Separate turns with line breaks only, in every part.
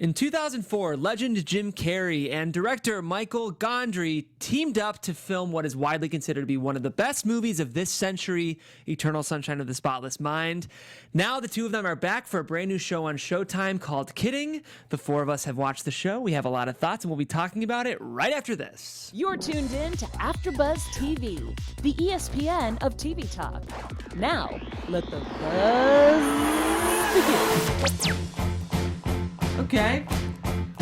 In 2004, legend Jim Carrey and director Michael Gondry teamed up to film what is widely considered to be one of the best movies of this century, Eternal Sunshine of the Spotless Mind. Now the two of them are back for a brand new show on Showtime called Kidding. The four of us have watched the show. We have a lot of thoughts, and we'll be talking about it right after this.
You're tuned in to AfterBuzz TV, the ESPN of TV talk. Now, let the buzz begin.
Okay,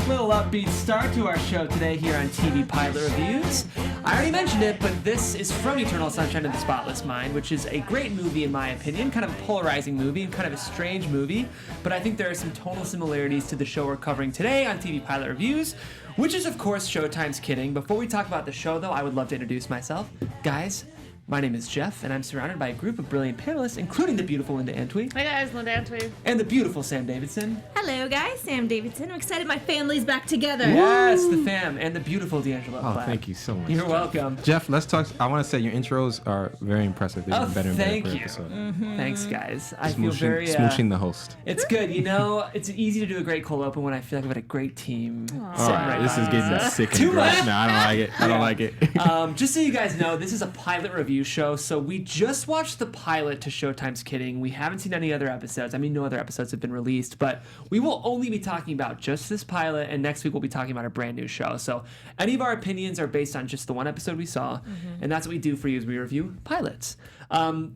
little upbeat start to our show today here on TV Pilot Reviews. I already mentioned it, but this is from Eternal Sunshine of the Spotless Mind, which is a great movie in my opinion, kind of a polarizing movie and kind of a strange movie, but I think there are some tonal similarities to the show we're covering today on TV Pilot Reviews, which is of course Showtime's Kidding. Before we talk about the show though, I would love to introduce myself. Guys, my name is Jeff, and I'm surrounded by a group of brilliant panelists, including the beautiful Linda Antwi.
Hi guys, Linda Antwi.
And the beautiful Sam Davidson.
Hello guys, Sam Davidson. I'm excited my family's back together.
Yes, the fam, and the beautiful D'Angelo.
Oh,
Platt.
thank you so much.
You're welcome.
Jeff, let's talk. I want to say your intros are very impressive. They've been better and better per episode.
Thanks, guys. I feel very...
smooshing the host.
It's good. You know, it's easy to do a great cold open when I feel like I've got a great team.
All right, this is getting sick and gross now. I don't like it. I don't like it.
Just so you guys know, this is a pilot review show, so we just watched the pilot to Showtime's Kidding. We haven't seen any other episodes. I mean, no other episodes have been released, but we will only be talking about just this pilot, and next week we'll be talking about a brand new show. So any of our opinions are based on just the one episode we saw, and that's what we do for you is we review pilots.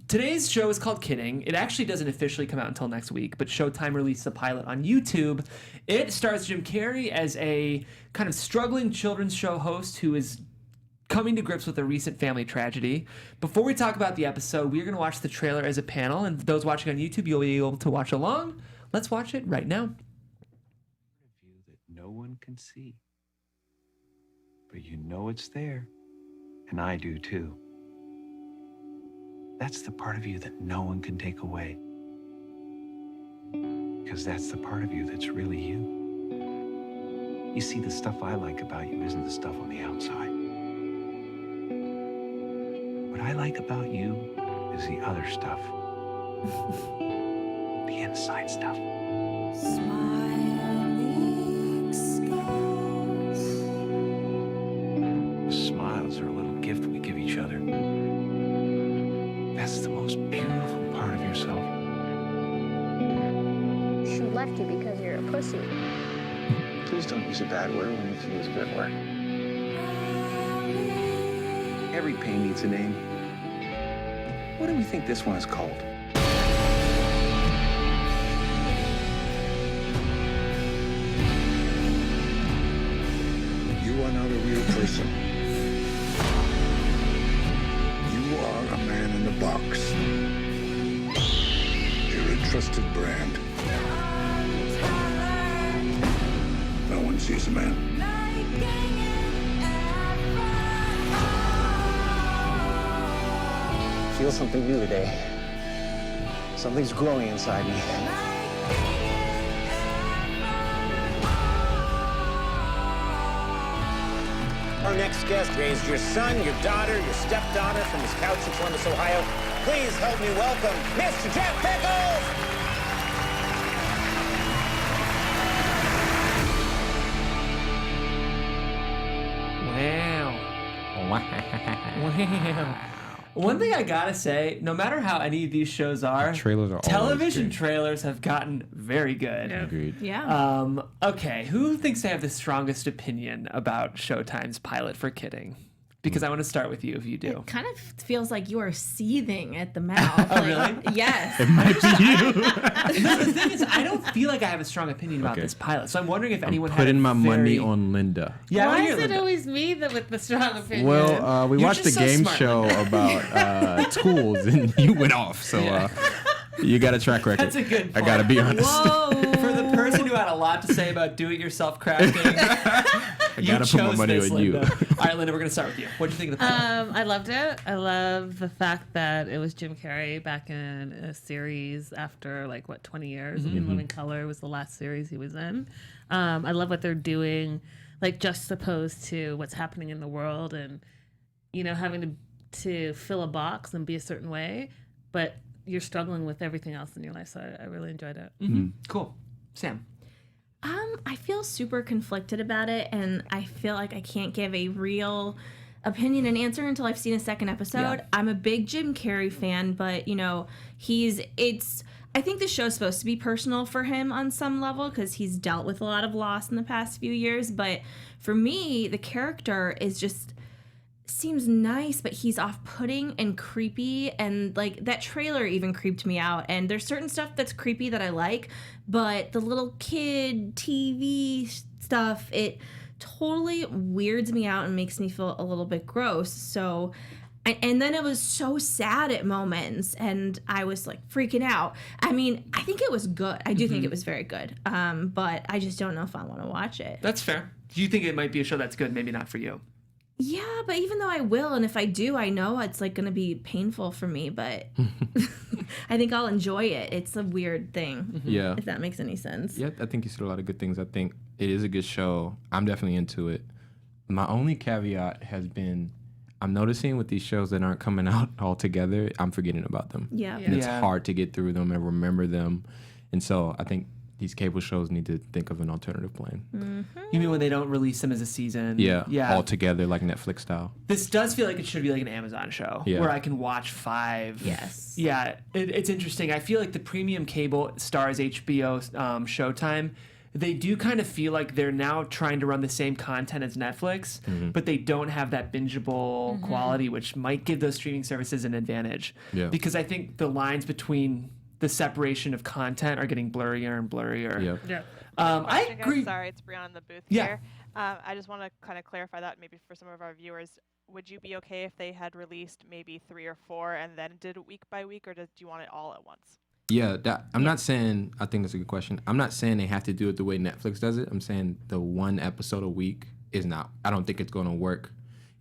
Today's show is called Kidding. It actually doesn't officially come out until next week, but Showtime released the pilot on YouTube. It stars Jim Carrey as a kind of struggling children's show host who is coming to grips with a recent family tragedy. Before we talk about the episode, we're going to watch the trailer as a panel, and those watching on YouTube, you'll be able to watch along. Let's watch it right now.
View that no one can see, but you know it's there, and I do too. That's the part of you that no one can take away, because that's the part of you that's really you. You see, the stuff I like about you isn't the stuff on the outside. What I like about you is the other stuff. The inside stuff.
Smiling skies.
Smiles are a little gift we give each other. That's the most beautiful part of yourself.
She left you because you're a pussy.
Please don't use a bad word when you can use a good word. Every pain needs a name. What do we think this one is called?
You are not a real person. You are a man in a box. You're a trusted brand. No one sees a man.
I feel something new today. Something's growing inside me.
Our next guest raised your son, your daughter, your stepdaughter from his couch in Columbus, Ohio. Please help me welcome Mr. Jeff Pickles!
Wow. One thing I gotta say, no matter how any of these shows are,
Trailers are
television
always good.
trailers have gotten very good.
Agreed.
Yeah.
Okay, who thinks they have the strongest opinion about Showtime's pilot for Kidding? Because I want to start with you if you do.
It kind of feels like you are seething at the mouth.
Oh, really?
Yes.
It might be you.
No, the thing is, I don't feel like I have a strong opinion about
Okay.
this pilot, so I'm wondering if anyone had
Putting
a
my money
very-
on Linda.
Yeah, I
Why
wanna
is
hear
it
Linda.
always me that with the strong opinion?
Well, we
You're
watched the
just so
game
smart,
show
Linda.
about tools, and you went off. So you got a track record.
That's a good
I gotta be honest.
Whoa.
For the person who had a lot to say about do-it-yourself crafting,
I gotta put my money on you.
All right, Linda, we're gonna start with you. What do you think of the pilot?
I loved it. I love the fact that it was Jim Carrey back in a series after 20 years. In Living Color was the last series he was in. I love what they're doing, juxtaposed to what's happening in the world, and having to fill a box and be a certain way, but you're struggling with everything else in your life. So I really enjoyed it.
Cool. Sam.
I feel super conflicted about it, and I feel like I can't give a real opinion and answer until I've seen a second episode.
Yeah.
I'm a big Jim Carrey fan, but I think the show's supposed to be personal for him on some level because he's dealt with a lot of loss in the past few years. But for me, the character seems nice, but he's off-putting and creepy, and like that trailer even creeped me out. And there's certain stuff that's creepy that I like, but the little kid TV stuff, it totally weirds me out and makes me feel a little bit gross. So, and then it was so sad at moments, and I was like freaking out. I mean, I think it was good. I do think it was very good. But I just don't know if I want to watch it.
That's fair. Do you think it might be a show that's good? Maybe not for you.
Yeah, but even though I will, and if I do, I know it's like going to be painful for me, but I think I'll enjoy it. It's a weird thing.
Yeah.
If that makes any sense.
Yeah, I think you said a lot of good things. I think it is a good show. I'm definitely into it. My only caveat has been I'm noticing with these shows that aren't coming out all together, I'm forgetting about them.
Yeah.
And it's
Yeah.
hard to get through them and remember them. And so I think these cable shows need to think of an alternative plan.
You mean when they don't release them as a season?
Yeah, all together, like Netflix style.
This does feel like it should be like an Amazon show
Yeah.
where I can watch 5.
Yes.
Yeah, it's interesting. I feel like the premium cable stars HBO, Showtime, they do kind of feel like they're now trying to run the same content as Netflix, but they don't have that bingeable quality, which might give those streaming services an advantage.
Yeah.
Because I think the lines between the separation of content are getting blurrier and blurrier.
Yeah.
Yeah.
I
Question, guys.
agree.
Sorry, it's Brianna in the booth
Yeah.
here. I just want to kind of clarify that maybe for some of our viewers. Would you be okay if they had released maybe 3 or 4 and then did it week by week, or do you want it all at once?
Yeah, I'm not saying, I think that's a good question. I'm not saying they have to do it the way Netflix does it. I'm saying the one episode a week is not, I don't think it's going to work.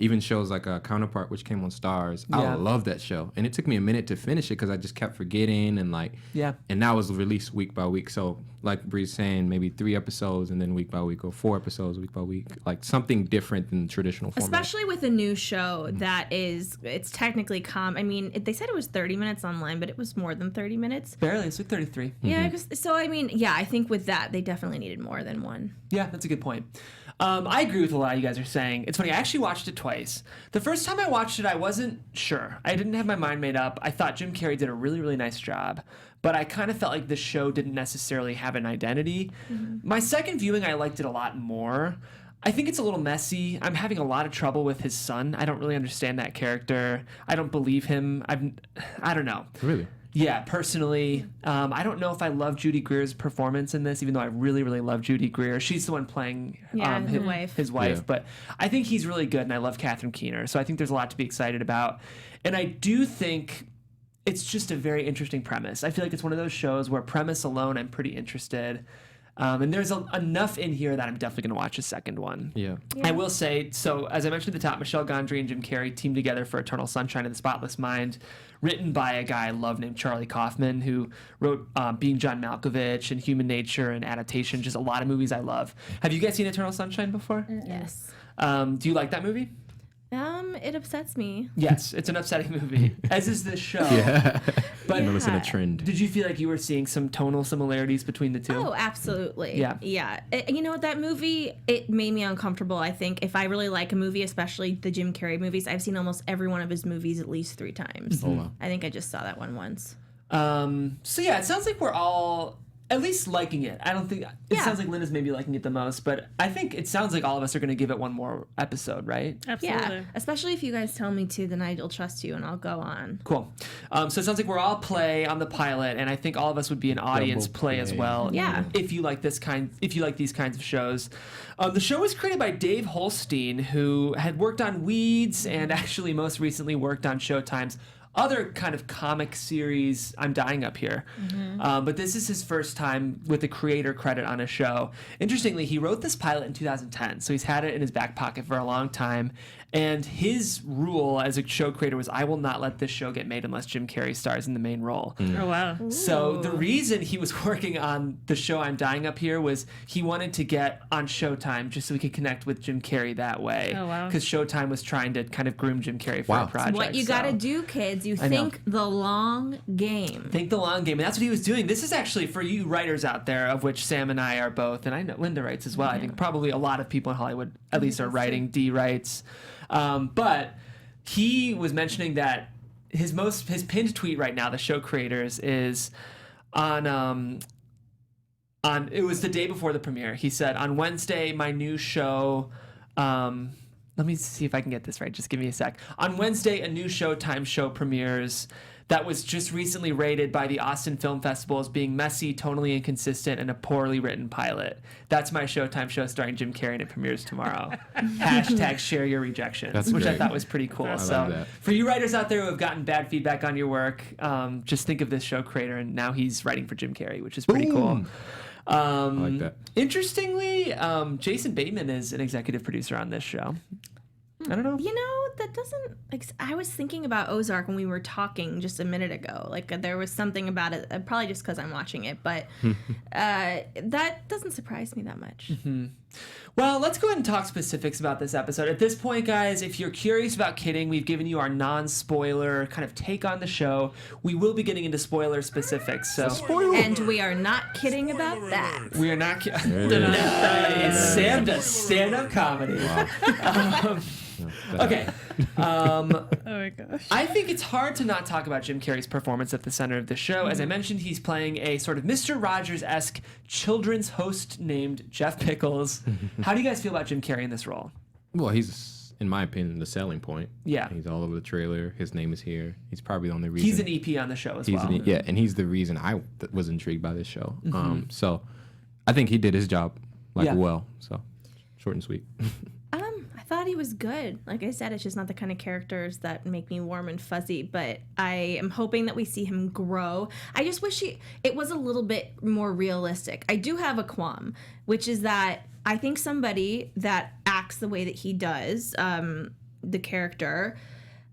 Even shows like Counterpart, which came on Stars,
Yeah.
I love that show. And it took me a minute to finish it because I just kept forgetting and
Yeah.
and that was released week by week. So like Bree's saying, maybe 3 episodes and then week by week, or 4 episodes week by week. Like something different than the traditional format.
Especially with a new show that it's technically I mean, they said it was 30 minutes online, but it was more than 30 minutes.
Barely, it's like 33.
Yeah, so I mean, yeah, I think with that, they definitely needed more than one.
Yeah, that's a good point. I agree with a lot you guys are saying. It's funny, I actually watched it twice. The first time I watched it, I wasn't sure. I didn't have my mind made up. I thought Jim Carrey did a really, really nice job, but I kind of felt like the show didn't necessarily have an identity. My second viewing, I liked it a lot more. I think it's a little messy. I'm having a lot of trouble with his son. I don't really understand that character. I don't believe him. I don't know.
Really?
Yeah, personally, I don't know if I love Judy Greer's performance in this, even though I really, really love Judy Greer. She's the one playing his wife.
Yeah.
But I think he's really good, and I love Catherine Keener. So I think there's a lot to be excited about. And I do think it's just a very interesting premise. I feel like it's one of those shows where premise alone, I'm pretty interested. And there's enough in here that I'm definitely going to watch a second one.
Yeah.
I will say, so as I mentioned at the top, Michelle Gondry and Jim Carrey teamed together for Eternal Sunshine of the Spotless Mind, written by a guy I love named Charlie Kaufman, who wrote Being John Malkovich and Human Nature and Adaptation, just a lot of movies I love. Have you guys seen Eternal Sunshine before?
Yes.
Do you like that movie?
It upsets me.
Yes, it's an upsetting movie, as is this show.
Yeah.
But
Notice in a trend.
did you feel like you were seeing some tonal similarities between the two?
Oh, absolutely.
Yeah.
Yeah. You know what? That movie, it made me uncomfortable. I think if I really like a movie, especially the Jim Carrey movies, I've seen almost every one of his movies at least 3 times.
Oh, wow.
I think I just saw that one once.
So yeah, it sounds like we're all at least liking it. I don't think it sounds like Linda's maybe liking it the most, but I think it sounds like all of us are going to give it one more episode, right?
Absolutely.
Yeah. Especially if you guys tell me to, then I'll trust you and I'll go on.
Cool. So it sounds like we're all play on the pilot, and I think all of us would be an audience
Double
play as
play.
well.
Yeah.
If you like these kinds of shows. The show was created by Dave Holstein, who had worked on Weeds and actually most recently worked on Showtime's other kind of comic series, I'm Dying Up Here. But this is his first time with a creator credit on a show. Interestingly, he wrote this pilot in 2010, so he's had it in his back pocket for a long time. And his rule as a show creator was, I will not let this show get made unless Jim Carrey stars in the main role.
Oh, wow.
So the reason he was working on the show I'm Dying Up Here was he wanted to get on Showtime just so he could connect with Jim Carrey that way.
Oh, wow.
Because Showtime was trying to kind of groom Jim Carrey for
Wow.
a project.
What you got to do, kids, You think the long game.
Think the long game. And that's what he was doing. This is actually for you writers out there, of which Sam and I are both, and I know Linda writes as well. I think probably a lot of people in Hollywood at least are writing. D writes. But he was mentioning that his pinned tweet right now, the show creators, is on it was the day before the premiere. He said, on Wednesday, my new show, let me see if I can get this right. Just give me a sec. On Wednesday, a new Showtime show premieres that was just recently rated by the Austin Film Festival as being messy, tonally inconsistent, and a poorly written pilot. That's my Showtime show starring Jim Carrey, and it premieres tomorrow. # share your rejections, which
great.
I thought was pretty cool.
I
So
love that.
for you writers out there who have gotten bad feedback on your work, just think of this show creator, and now he's writing for Jim Carrey, which is pretty cool.
I like that.
Interestingly, Jason Bateman is an executive producer on this show. I don't know.
You know, that doesn't, like, I was thinking about Ozark when we were talking just a minute ago. Like, there was something about it, probably just because I'm watching it, but that doesn't surprise me that much.
Mm-hmm. Well, let's go ahead and talk specifics about this episode. At this point, guys, if you're curious about Kidding, we've given you our non-spoiler kind of take on the show. We will be getting into spoiler specifics. So,
and we are not kidding about that.
We are not kidding. Nice. Sam does stand-up comedy.
Wow.
Okay.
Oh my gosh.
I think it's hard to not talk about Jim Carrey's performance at the center of the show. As I mentioned, he's playing a sort of Mr. Rogers-esque children's host named Jeff Pickles. How do you guys feel about Jim Carrey in this role?
Well, he's, in my opinion, the selling point.
Yeah.
He's all over the trailer. His name is here. He's probably the only reason.
He's an EP on the show as well.
And he's the reason I was intrigued by this show. So I think he did his job well. So short and sweet.
I thought he was good. Like I said, it's just not the kind of characters that make me warm and fuzzy, but I am hoping that we see him grow. I just wish it was a little bit more realistic. I do have a qualm, which is that I think somebody that acts the way that he does, the character,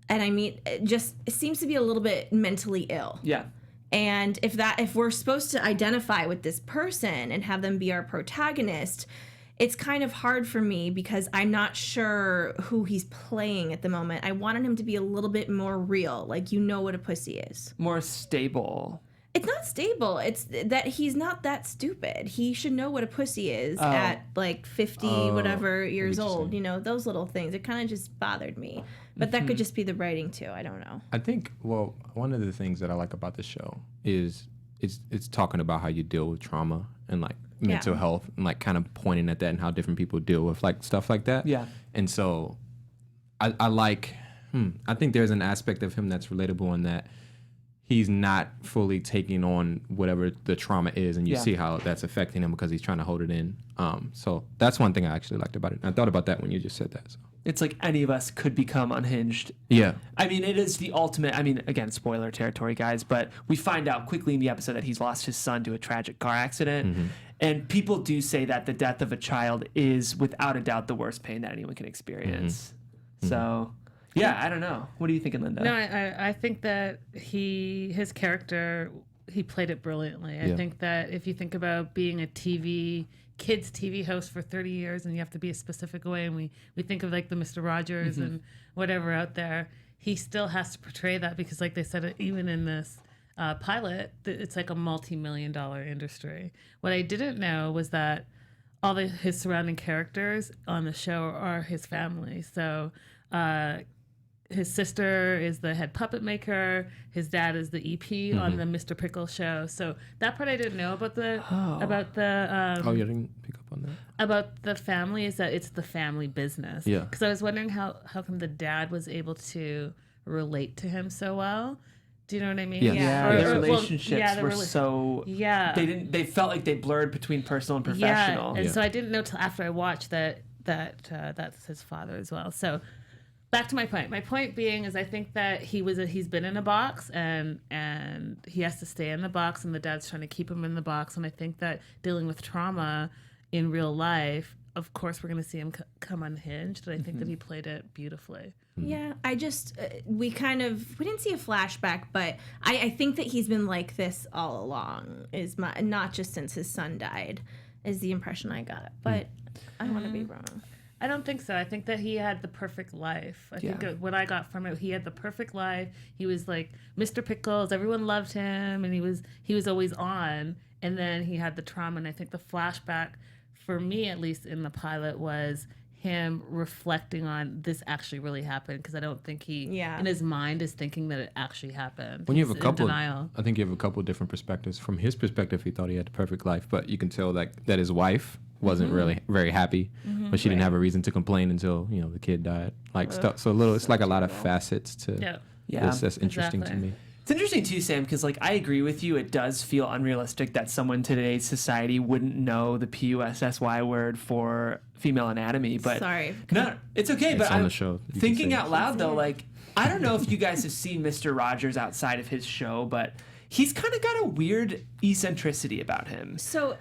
and I mean, it seems to be a little bit mentally ill.
Yeah.
And if we're supposed to identify with this person and have them be our protagonist, it's kind of hard for me because I'm not sure who he's playing at the moment. I wanted him to be a little bit more real, like you know what a pussy is.
More stable.
It's not stable. It's that he's not that stupid. He should know what a pussy is at like 50 whatever years old. You know, those little things. It kind of just bothered me. But that could just be the writing too. I don't know.
I think, well, one of the things that I like about the show is it's talking about how you deal with trauma and like mental health and like kind of pointing at that and how different people deal with like stuff like that.
Yeah.
And so I think there's an aspect of him that's relatable in that he's not fully taking on whatever the trauma is, and you see how that's affecting him because he's trying to hold it in. So that's one thing I actually liked about it. I thought about that when you just said that. So.
It's like any of us could become unhinged.
Yeah.
I mean, it is the ultimate. I mean, again, spoiler territory, guys, but we find out quickly in the episode that he's lost his son to a tragic car accident.
Mm-hmm.
And people do say that the death of a child is, without a doubt, the worst pain that anyone can experience.
Mm-hmm.
So, yeah, I don't know. What are you thinking, Linda?
No, I think that his character, he played it brilliantly. I think that if you think about being a kids TV host for 30 years and you have to be a specific way, and we think of like the Mr. Rogers and whatever out there, he still has to portray that because like they said, even in this pilot, it's like a multi-million-dollar industry. What I didn't know was that all his surrounding characters on the show are his family. So his sister is the head puppet maker. His dad is the EP on the Mr. Pickle show. So that part I didn't know about the
You didn't pick up on that?
About the family, is that it's the family business.
Yeah.
Because I was wondering how come the dad was able to relate to him so well. Do you know what I mean?
Yes.
Yeah, their relationships were so.
Yeah.
They felt like they blurred between personal and professional.
Yeah. And so I didn't know till after I watched that that's his father as well. So back to my point. My point being is I think that he's been in a box and he has to stay in the box, and the dad's trying to keep him in the box. And I think that dealing with trauma in real life, of course, we're going to see him come unhinged. And I think that he played it beautifully.
Yeah, I just, we didn't see a flashback, but I think that he's been like this all along, not just since his son died, is the impression I got. But I want to be wrong.
I don't think so. I think that he had the perfect life. I think what I got from it, he had the perfect life. He was like Mr. Pickles. Everyone loved him, and he was always on. And then he had the trauma, and I think the flashback, for me at least in the pilot, was him reflecting on this actually really happened, because I don't think he in his mind is thinking that it actually happened.
When you have
He's
a couple,
in denial.
I think you have a couple of different perspectives. From his perspective, he thought he had the perfect life, but you can tell that his wife wasn't really very happy, but she didn't have a reason to complain until the kid died. Like stuff. So it's like a lot of facets to this that's interesting to me.
It's interesting too, Sam, because like I agree with you. It does feel unrealistic that someone in today's society wouldn't know the PUSSY word for female anatomy. But no, it's okay.
It's
but
on
I'm
the show.
Thinking out loud though, like I don't know if you guys have seen Mr. Rogers outside of his show, but he's kind of got a weird eccentricity about him.
So.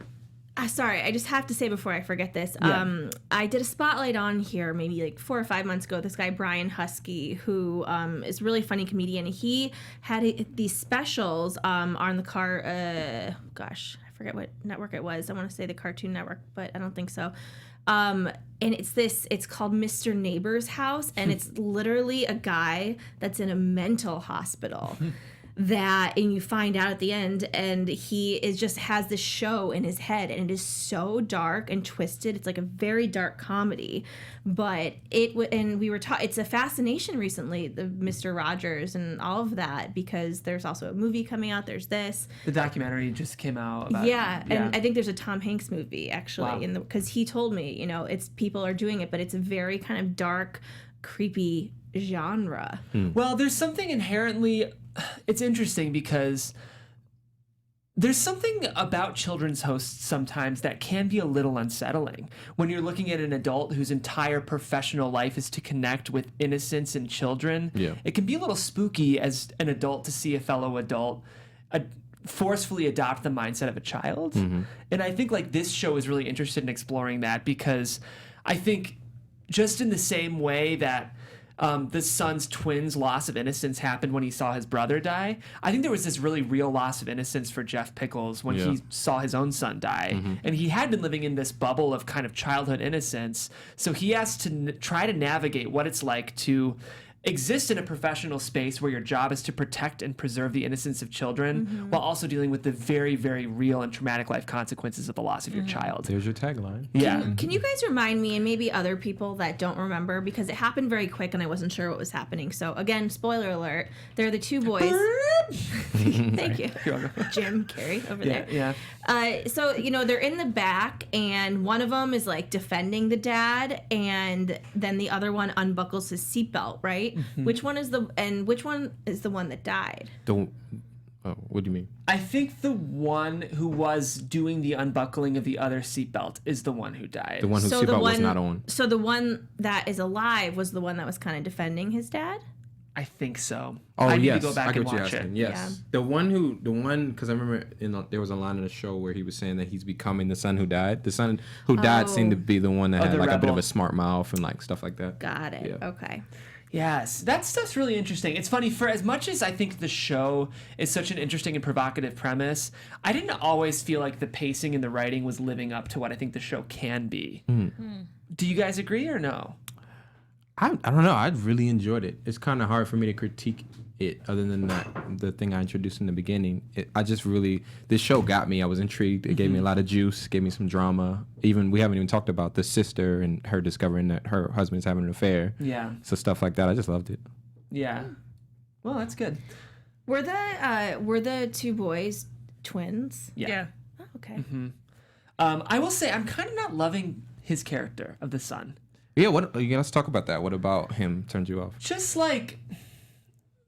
Sorry, I just have to say before I forget this. I did a spotlight on here maybe like 4 or 5 months ago. This guy, Brian Husky, who is a really funny comedian. He had these specials on the car. Gosh, I forget what network it was. I want to say the Cartoon Network, but I don't think so. And it's called Mr. Neighbor's House. And it's literally a guy that's in a mental hospital. And you find out at the end, and he just has this show in his head, and it is so dark and twisted. It's like a very dark comedy, but it's a fascination recently, the Mr. Rogers and all of that, because there's also a movie coming out. There's this.
The documentary just came out. About
and I think there's a Tom Hanks movie actually, because he told me, it's people are doing it, but it's a very kind of dark, creepy genre.
Well, there's something inherently. It's interesting because there's something about children's hosts sometimes that can be a little unsettling. When you're looking at an adult whose entire professional life is to connect with innocence and children, it can be a little spooky as an adult to see a fellow adult forcefully adopt the mindset of a child. And I think like this show is really interested in exploring that, because I think just in the same way that the son's twins' loss of innocence happened when he saw his brother die, I think there was this really real loss of innocence for Jeff Pickles when he saw his own son die. And he had been living in this bubble of kind of childhood innocence. So he has to try to navigate what it's like to exist in a professional space where your job is to protect and preserve the innocence of children while also dealing with the very, very real and traumatic life consequences of the loss of your child.
There's your tagline.
Can you guys remind me, and maybe other people that don't remember, because it happened very quick and I wasn't sure what was happening. So again, spoiler alert, they're the two boys. Thank you. Jim Carrey over there. So, they're in the back, and one of them is like defending the dad, and then the other one unbuckles his seatbelt, right? Which one is the one that died?
What do you mean?
I think the one who was doing the unbuckling of the other seatbelt is the one who died.
The one whose seatbelt was not on.
So the one that is alive was the one that was kind of defending his dad?
I think so.
Oh,
I need
yes.
to go back and watch it.
Yes. The one, because I remember there was a line in the show where he was saying that he's becoming the son who died. The son who died seemed to be the one that had like a bit of a smart mouth and like stuff like that.
Got it. Yeah. Okay.
Yes, that stuff's really interesting. It's funny, for as much as I think the show is such an interesting and provocative premise, I didn't always feel like the pacing and the writing was living up to what I think the show can be. Do you guys agree or no?
I don't know. I really enjoyed it. It's kind of hard for me to critique it, other than that, the thing I introduced in the beginning. This show got me. I was intrigued. It gave me a lot of juice, gave me some drama. We haven't even talked about the sister and her discovering that her husband's having an affair.
Yeah.
So stuff like that. I just loved it.
Yeah. Well, that's good.
Were the two boys twins?
Yeah.
Oh, okay.
I will say I'm kind of not loving his character of the son.
Yeah, let's talk about that. What about him turned you off?
Just like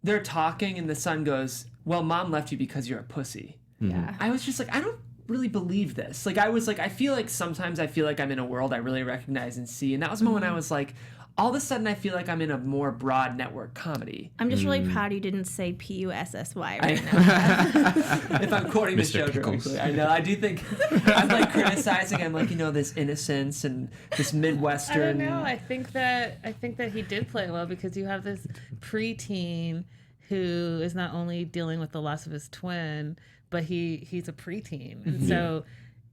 they're talking and the son goes, "Well, mom left you because you're a pussy."
Yeah.
I was just like, I don't really believe this. Like, I was like, I feel like sometimes I feel like I'm in a world I really recognize and see. And that was the moment I was like, all of a sudden I feel like I'm in a more broad network comedy.
I'm just really proud you didn't say PUSSY right now.
If I'm quoting the show directly. I know. I do think I'm like criticizing. I'm like, this innocence and this Midwestern.
I don't know. I think that he did play well, because you have this preteen who is not only dealing with the loss of his twin, but he's a preteen. And so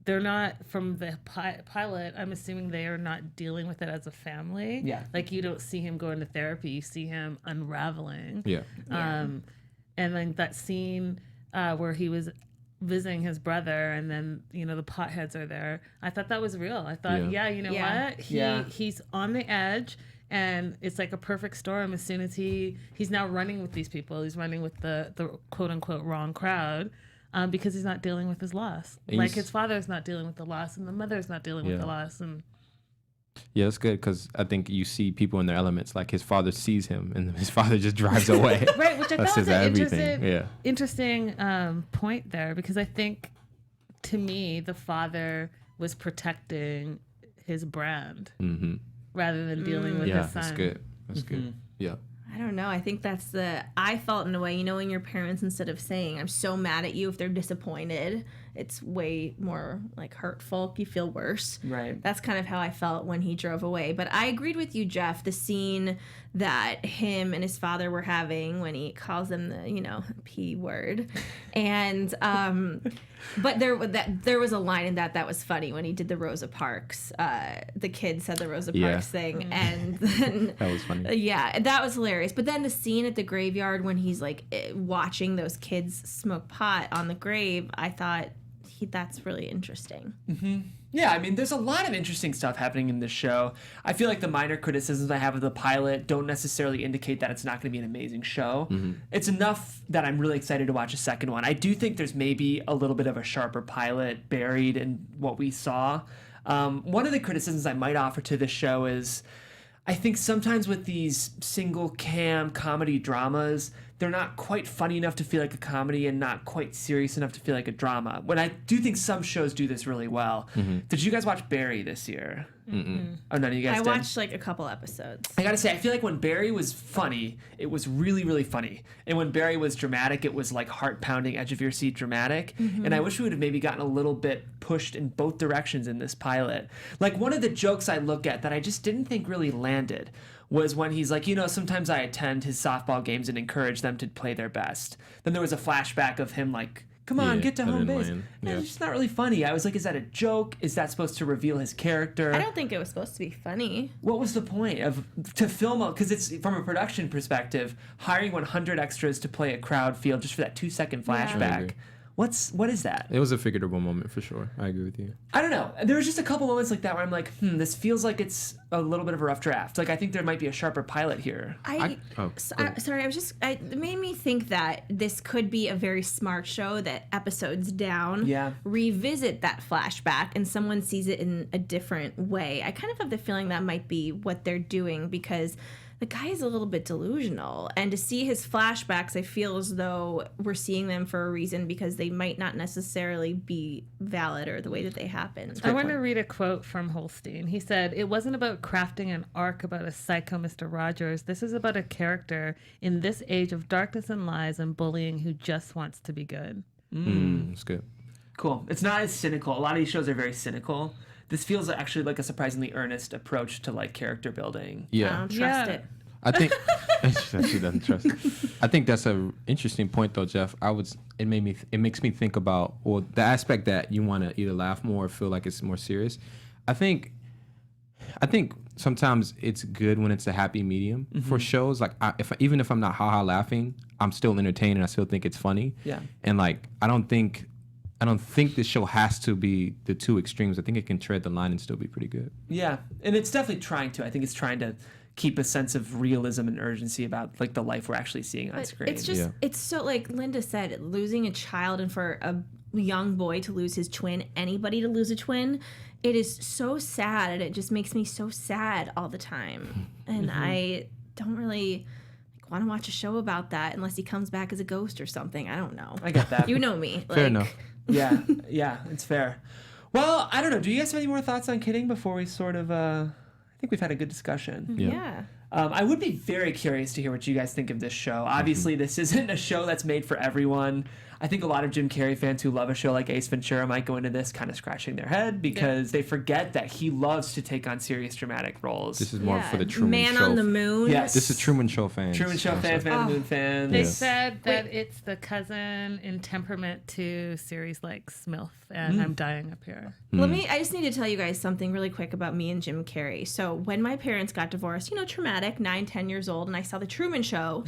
they're not, from the pilot, I'm assuming they are not dealing with it as a family.
Yeah.
Like, you don't see him go into therapy. You see him unraveling.
Yeah.
And then that scene where he was visiting his brother, and then, the potheads are there. I thought that was real. I thought, what? He's on the edge, and it's like a perfect storm. As soon as he's now running with these people, he's running with the quote unquote wrong crowd. Because he's not dealing with his loss. Like, his father's not dealing with the loss, and the mother's not dealing with the loss. And
yeah, it's good because I think you see people in their elements. Like, his father sees him, and his father just drives away.
Right, which I thought was an
interesting
point there, because I think, to me, the father was protecting his brand rather than dealing with his son.
That's good. That's good. Yeah.
I don't know. I think that's I felt in a way, when your parents, instead of saying, I'm so mad at you, if they're disappointed, it's way more like hurtful. You feel worse.
Right.
That's kind of how I felt when he drove away. But I agreed with you, Jeff, the scene that him and his father were having when he calls them the, P word. And, but there was a line in that was funny when he did the Rosa Parks. The kid said the Rosa Parks thing. And then.
That was funny.
Yeah, that was hilarious. But then the scene at the graveyard when he's like watching those kids smoke pot on the grave, I thought that's really interesting.
Yeah, I mean, there's a lot of interesting stuff happening in this show. I feel like the minor criticisms I have of the pilot don't necessarily indicate that it's not going to be an amazing show. It's enough that I'm really excited to watch a second one. I do think there's maybe a little bit of a sharper pilot buried in what we saw. One of the criticisms I might offer to this show is I think sometimes with these single cam comedy dramas, they're not quite funny enough to feel like a comedy and not quite serious enough to feel like a drama. When I do think some shows do this really well. Did you guys watch Barry this year? Oh, none of you guys did?
I watched like a couple episodes.
I gotta say, I feel like when Barry was funny, it was really, really funny. And when Barry was dramatic, it was like heart-pounding, edge-of-your-seat dramatic. And I wish we would have maybe gotten a little bit pushed in both directions in this pilot. Like, one of the jokes I look at that I just didn't think really landed was when he's like, sometimes I attend his softball games and encourage them to play their best. Then there was a flashback of him like, come on, get to home base. It's just not really funny. I was like, is that a joke? Is that supposed to reveal his character?
I don't think it was supposed to be funny.
What was the point to film? Because it's, from a production perspective, hiring 100 extras to play a crowd feel just for that 2-second flashback. What is that?
It was a figurative moment for sure. I agree with you.
I don't know. There was just a couple moments like that where I'm like, this feels like it's a little bit of a rough draft. Like, I think there might be a sharper pilot here.
Sorry, it made me think that this could be a very smart show that episodes down revisit that flashback and someone sees it in a different way. I kind of have the feeling that might be what they're doing because the guy is a little bit delusional. And to see his flashbacks, I feel as though we're seeing them for a reason because they might not necessarily be valid or the way that they happen.
I want to read a quote from Holstein. He said, "It wasn't about crafting an arc about a psycho Mr. Rogers. This is about a character in this age of darkness and lies and bullying who just wants to be good."
That's good.
Cool. It's not as cynical. A lot of these shows are very cynical. This feels actually like a surprisingly earnest approach to like character building.
I don't trust it.
I think she doesn't trust. I think that's an interesting point though, Jeff. It makes me think about the aspect that you want to either laugh more or feel like it's more serious. I think sometimes it's good when it's a happy medium for shows. Like even if I'm not laughing, I'm still entertained and I still think it's funny.
Yeah.
And like I don't think this show has to be the two extremes. I think it can tread the line and still be pretty good.
Yeah, and it's definitely trying to. I think it's trying to keep a sense of realism and urgency about like the life we're actually seeing on screen.
It's just it's so, like Linda said, losing a child and for a young boy to lose his twin, anybody to lose a twin, it is so sad and it just makes me so sad all the time. And I don't really want to watch a show about that unless he comes back as a ghost or something. I don't know.
I get that.
You know me.
Fair enough.
Yeah, it's fair. Well, I don't know. Do you guys have any more thoughts on Kidding before we sort of... I think we've had a good discussion.
Yeah.
I would be very curious to hear what you guys think of this show. Obviously, this isn't a show that's made for everyone. I think a lot of Jim Carrey fans who love a show like Ace Ventura might go into this kind of scratching their head because they forget that he loves to take on serious dramatic roles.
This is more for the Truman Show.
Man on the Moon.
Yes.
This is Truman Show fans.
Truman Show fans, Man on the Moon fans.
They said that it's the cousin in temperament to series like Smilf, and I'm dying up here.
I just need to tell you guys something really quick about me and Jim Carrey. So when my parents got divorced, traumatic, 9, 10 years old, and I saw the Truman Show,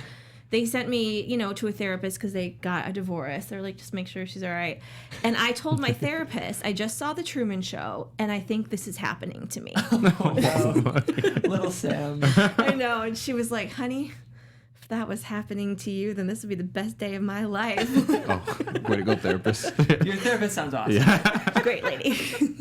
they sent me, to a therapist because they got a divorce. They're like, just make sure she's all right. And I told my therapist, I just saw the Truman Show, and I think this is happening to me.
Oh, no. Little Sam.
I know. And she was like, honey, if that was happening to you, then this would be the best day of my life.
Oh, way to go, therapist.
Your therapist sounds awesome.
Yeah.
Great lady.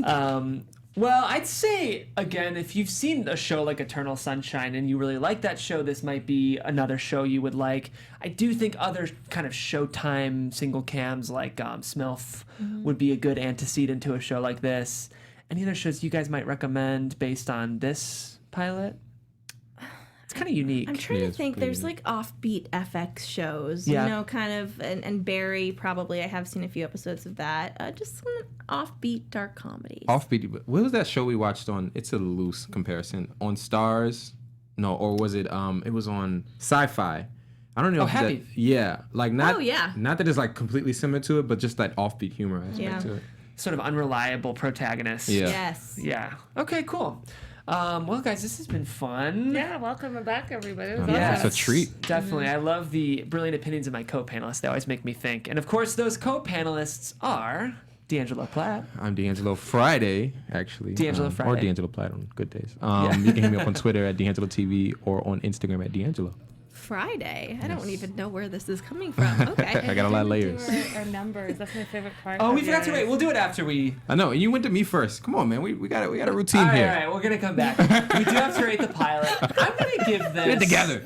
Well, I'd say, again, if you've seen a show like Eternal Sunshine and you really like that show, this might be another show you would like. I do think other kind of Showtime single cams like Smilf would be a good antecedent to a show like this. Any other shows you guys might recommend based on this pilot? It's kind of unique.
I'm trying to think. There's like offbeat FX shows, kind of, and Barry probably. I have seen a few episodes of that. Just some offbeat dark comedies.
Offbeat. What was that show we watched on? It's a loose comparison on Stars. No, or was it? It was on Sci-Fi. I don't know. if
Happy.
That, yeah, like not.
Oh, yeah.
Not that it's like completely similar to it, but just that offbeat humor aspect to it.
Sort of unreliable protagonist.
Yeah.
Yes.
Yeah. Okay. Cool. Well, guys, this has been fun.
Yeah, welcome back, everybody. It was
Yeah,
awesome.
It's a treat.
Definitely. I love the brilliant opinions of my co-panelists. They always make me think. And, of course, those co-panelists are D'Angelo Platt.
I'm D'Angelo Friday, actually.
D'Angelo Friday.
Or D'Angelo Platt on good days. You can hit me up on Twitter at D'Angelo TV or on Instagram at D'Angelo.
Friday. I don't even know where this is coming from. Okay.
I got a lot of layers.
Our numbers. That's my favorite part.
Oh, we forgot to wait. We'll do it after we...
I know. You went to me first. Come on, man. We got a routine
All right,
here.
all right. We're going to come back. We do have to rate the pilot. I'm going to give this...
Get together.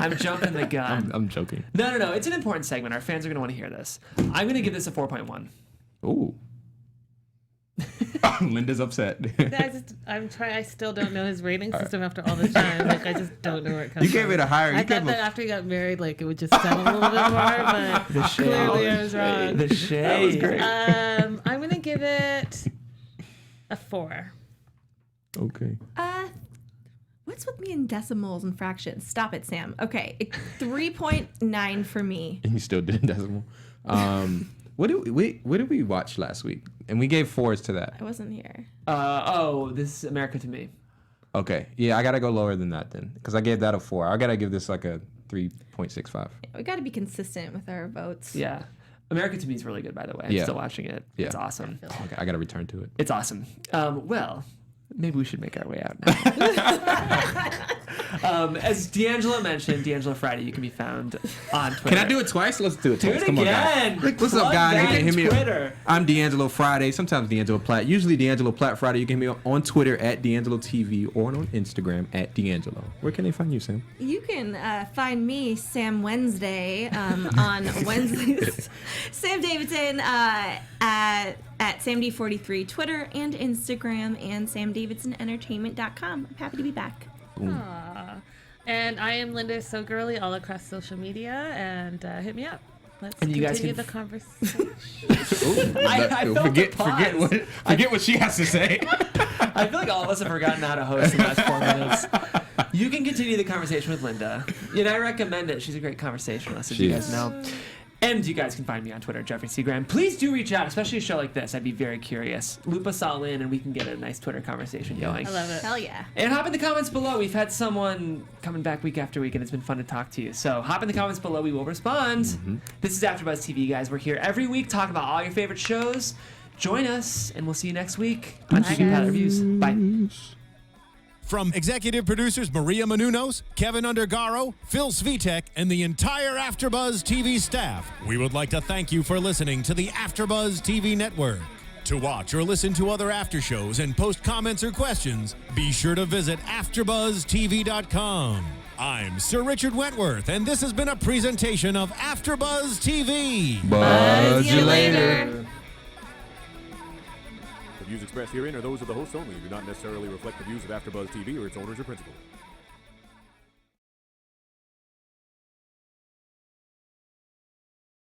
I'm jumping the gun.
I'm joking.
No. It's an important segment. Our fans are going to want to hear this. I'm going to give this a 4.1.
Ooh. Linda's upset.
I still don't know his rating system after all this time. Like, I just don't know where it comes
You
from.
gave it a higher.
I thought that after he got married, like, it would just settle a little bit more, but
The shade.
clearly I was wrong.
The shade. That was great.
I'm going to give it a 4.
Okay.
What's with me in decimals and fractions? Stop it, Sam. Okay, 3.9 for me.
And you still did decimal. What did we watch last week? And we gave 4s to that.
I wasn't here.
This is America to Me.
Okay. Yeah, I gotta go lower than that then, because I gave that a 4. I gotta give this like a 3.65.
We got to be consistent with our votes.
Yeah. America to Me is really good, by the way. I'm still watching it.
Yeah.
It's awesome.
Okay, I gotta return to it.
It's awesome. Well, maybe we should make our way out now. As D'Angelo mentioned, D'Angelo Friday, you can be found on Twitter.
Can I do it twice? Let's do it
Do
twice.
it
Come on,
again.
guys. What's up,
Plug
guys? You
that
can hit me
Twitter.
up. I'm D'Angelo Friday. Sometimes D'Angelo Platt. Usually D'Angelo Platt Friday. You can hit me up on Twitter at D'Angelo TV or on Instagram at D'Angelo. Where can they find you, Sam?
You can find me, Sam Wednesday, on Wednesdays. Sam Davidson at SamD43, Twitter and Instagram, and SamDavidsonEntertainment.com. I'm happy to be back.
Aww. And I am Linda So Girly all across social media, and hit me up. Let's
And you guys
continue
can
the conversation.
I felt the pause.
Forget what she has to say.
I feel like all of us have forgotten how to host in the last 4 minutes. You can continue the conversation with Linda. I recommend it. She's a great conversationalist, as you guys know. And you guys can find me on Twitter, Jeffrey Seagram. Please do reach out, especially a show like this. I'd be very curious. Loop us all in, and we can get a nice Twitter conversation going.
I love it.
Hell yeah.
And hop in the comments below. We've had someone coming back week after week, and it's been fun to talk to you. So hop in the comments below. We will respond. This is AfterBuzz TV, guys. We're here every week talking about all your favorite shows. Join us, and we'll see you next week on TV Pilot Reviews. Bye.
From executive producers Maria Menounos, Keven Undergaro, Phil Svitek, and the entire AfterBuzz TV staff, we would like to thank you for listening to the AfterBuzz TV network. To watch or listen to other after shows and post comments or questions, be sure to visit AfterBuzzTV.com. I'm Sir Richard Wentworth, and this has been a presentation of AfterBuzz TV.
Buzz you later.
The views expressed herein are those of the hosts only and do not necessarily reflect the views of AfterBuzz TV or its owners or principals.